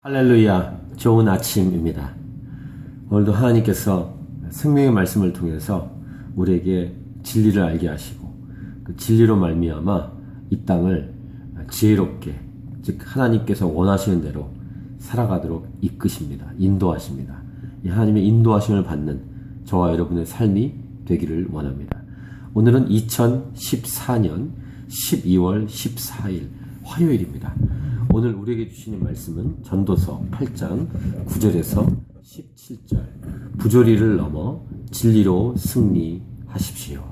할렐루야, 좋은 아침입니다. 오늘도 하나님께서 생명의 말씀을 통해서 우리에게 진리를 알게 하시고 그 진리로 말미암아 이 땅을 지혜롭게, 즉 하나님께서 원하시는 대로 살아가도록 이끄십니다. 인도하십니다. 이 하나님의 인도하심을 받는 저와 여러분의 삶이 되기를 원합니다. 오늘은 2014년 12월 14일 화요일입니다. 오늘 우리에게 주시는 말씀은 전도서 8장 9절에서 17절, 부조리를 넘어 진리로 승리하십시오.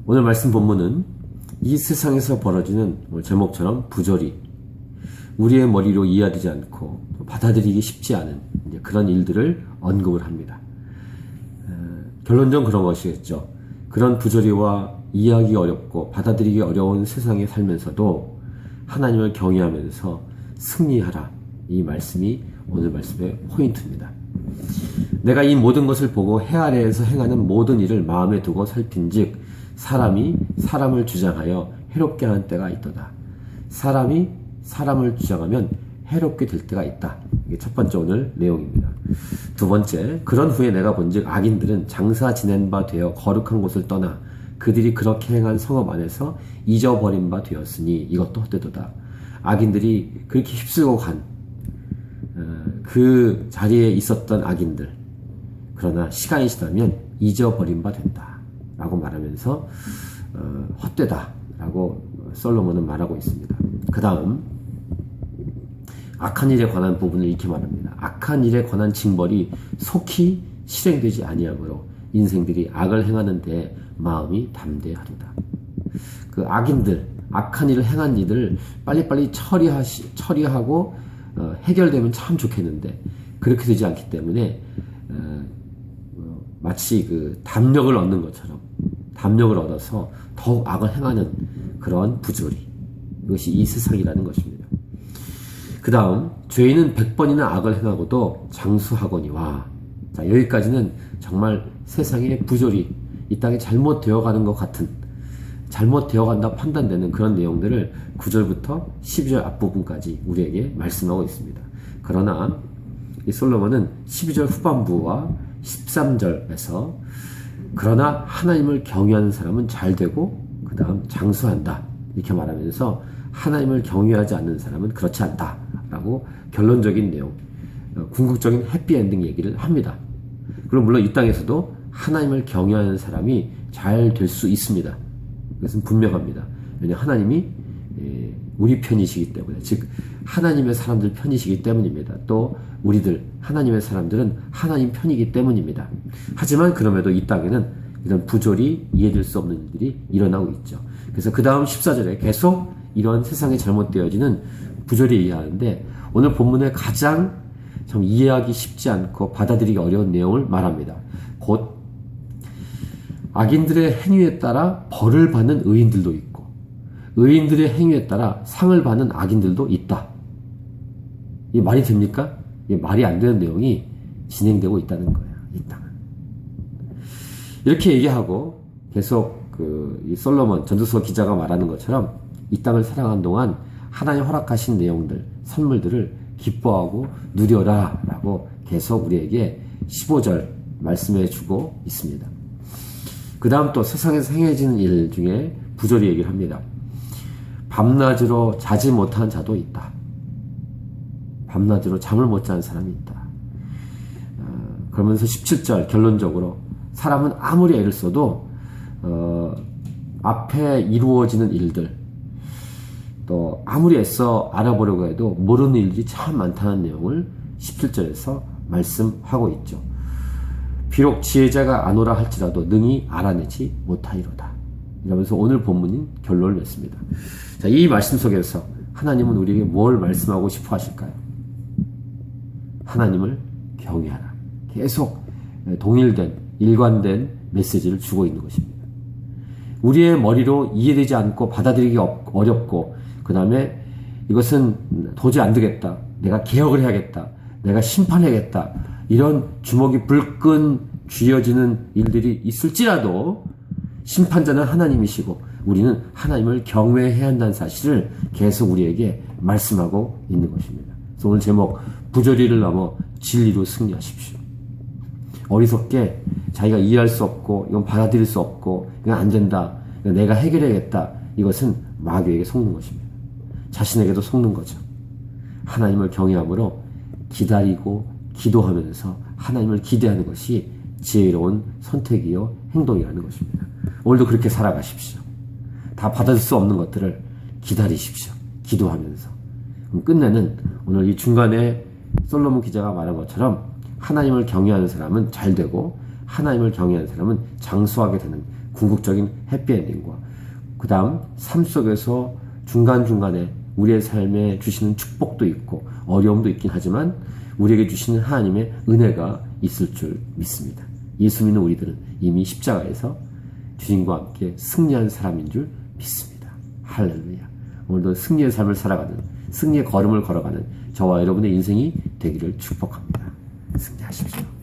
오늘 말씀 본문은 이 세상에서 벌어지는 제목처럼 부조리, 우리의 머리로 이해되지 않고 받아들이기 쉽지 않은 그런 일들을 언급을 합니다. 결론적으로 그런 것이겠죠. 그런 부조리와 이해하기 어렵고 받아들이기 어려운 세상에 살면서도 하나님을 경외하면서 승리하라. 이 말씀이 오늘 말씀의 포인트입니다. 내가 이 모든 것을 보고 해 아래에서 행하는 모든 일을 마음에 두고 살핀즉 사람이 사람을 주장하여 해롭게 하는 때가 있도다. 사람이 사람을 주장하면 해롭게 될 때가 있다. 이게 첫 번째 오늘 내용입니다. 두 번째, 그런 후에 내가 본즉 악인들은 장사 지낸 바 되어 거룩한 곳을 떠나 그들이 그렇게 행한 성읍 안에서 잊어버린 바 되었으니 이것도 헛되도다. 악인들이 그렇게 휩쓸고 간 그 자리에 있었던 악인들, 그러나 시간이 지나면 잊어버린 바 된다 라고 말하면서 헛되다 라고 솔로몬은 말하고 있습니다. 그 다음 악한 일에 관한 부분을 이렇게 말합니다. 악한 일에 관한 징벌이 속히 실행되지 아니하므로 인생들이 악을 행하는 데 마음이 담대하도다. 그 악인들, 악한 일을 행한 이들을 빨리빨리 처리하고 해결되면 참 좋겠는데 그렇게 되지 않기 때문에 마치 그 담력을 얻는 것처럼 담력을 얻어서 더욱 악을 행하는 그런 부조리, 이것이 이 세상이라는 것입니다. 그 다음, 죄인은 100번이나 악을 행하고도 장수하거니와. 자, 여기까지는 정말 세상의 부조리, 이 땅에 잘못되어가는 것 같은, 잘못되어간다 판단되는 그런 내용들을 9절부터 12절 앞부분까지 우리에게 말씀하고 있습니다. 그러나 이 솔로몬은 12절 후반부와 13절에서 그러나 하나님을 경외하는 사람은 잘되고 그 다음 장수한다 이렇게 말하면서 하나님을 경외하지 않는 사람은 그렇지 않다 라고 결론적인 내용, 궁극적인 해피엔딩 얘기를 합니다. 그리고 물론 이 땅에서도 하나님을 경외하는 사람이 잘 될 수 있습니다. 그것은 분명합니다. 왜냐하면 하나님이 우리 편이시기 때문에, 즉 하나님의 사람들 편이시기 때문입니다. 또 우리들 하나님의 사람들은 하나님 편이기 때문입니다. 하지만 그럼에도 이 땅에는 이런 부조리, 이해될 수 없는 일들이 일어나고 있죠. 그래서 그 다음 14절에 계속 이런 세상에 잘못되어지는 부조리 이해하는데 오늘 본문에 가장 참 이해하기 쉽지 않고 받아들이기 어려운 내용을 말합니다. 곧 악인들의 행위에 따라 벌을 받는 의인들도 있고 의인들의 행위에 따라 상을 받는 악인들도 있다. 이게 말이 됩니까? 이게 말이 안 되는 내용이 진행되고 있다는 거예요. 이 땅은. 이렇게 얘기하고 계속 이 솔로몬 전도서 기자가 말하는 것처럼 이 땅을 살아가는 동안 하나님 허락하신 내용들, 선물들을 기뻐하고 누려라 라고 계속 우리에게 15절 말씀해 주고 있습니다. 그 다음 또 세상에서 행해지는 일 중에 부조리 얘기를 합니다. 밤낮으로 자지 못한 자도 있다. 밤낮으로 잠을 못 자는 사람이 있다. 그러면서 17절 결론적으로 사람은 아무리 애를 써도 앞에 이루어지는 일들, 또 아무리 애써 알아보려고 해도 모르는 일들이 참 많다는 내용을 17절에서 말씀하고 있죠. 비록 지혜자가 아노라 할지라도 능히 알아내지 못하리로다. 이러면서 오늘 본문인 결론을 냈습니다. 자, 이 말씀 속에서 하나님은 우리에게 뭘 말씀하고 싶어 하실까요? 하나님을 경외하라. 계속 동일된, 일관된 메시지를 주고 있는 것입니다. 우리의 머리로 이해되지 않고 받아들이기 어렵고 그 다음에 이것은 도저히 안 되겠다. 내가 개혁을 해야겠다. 내가 심판해야겠다. 이런 주먹이 불끈 쥐어지는 일들이 있을지라도 심판자는 하나님이시고 우리는 하나님을 경외해야 한다는 사실을 계속 우리에게 말씀하고 있는 것입니다. 그래서 오늘 제목, 부조리를 넘어 진리로 승리하십시오. 어리석게 자기가 이해할 수 없고 이건 받아들일 수 없고 이건 안 된다, 이건 내가 해결해야겠다, 이것은 마귀에게 속는 것입니다. 자신에게도 속는 거죠. 하나님을 경외함으로 기다리고 기도하면서 하나님을 기대하는 것이 지혜로운 선택이요 행동이라는 것입니다. 오늘도 그렇게 살아가십시오. 다 받아줄 수 없는 것들을 기다리십시오. 기도하면서. 그럼 끝내는 오늘 이 중간에 솔로몬 기자가 말한 것처럼 하나님을 경외하는 사람은 잘 되고 하나님을 경외하는 사람은 장수하게 되는 궁극적인 해피엔딩과 그 다음 삶 속에서 중간중간에 우리의 삶에 주시는 축복도 있고 어려움도 있긴 하지만 우리에게 주시는 하나님의 은혜가 있을 줄 믿습니다. 예수 믿는 우리들은 이미 십자가에서 주님과 함께 승리한 사람인 줄 믿습니다. 할렐루야. 오늘도 승리의 삶을 살아가는, 승리의 걸음을 걸어가는 저와 여러분의 인생이 되기를 축복합니다. 승리하십시오.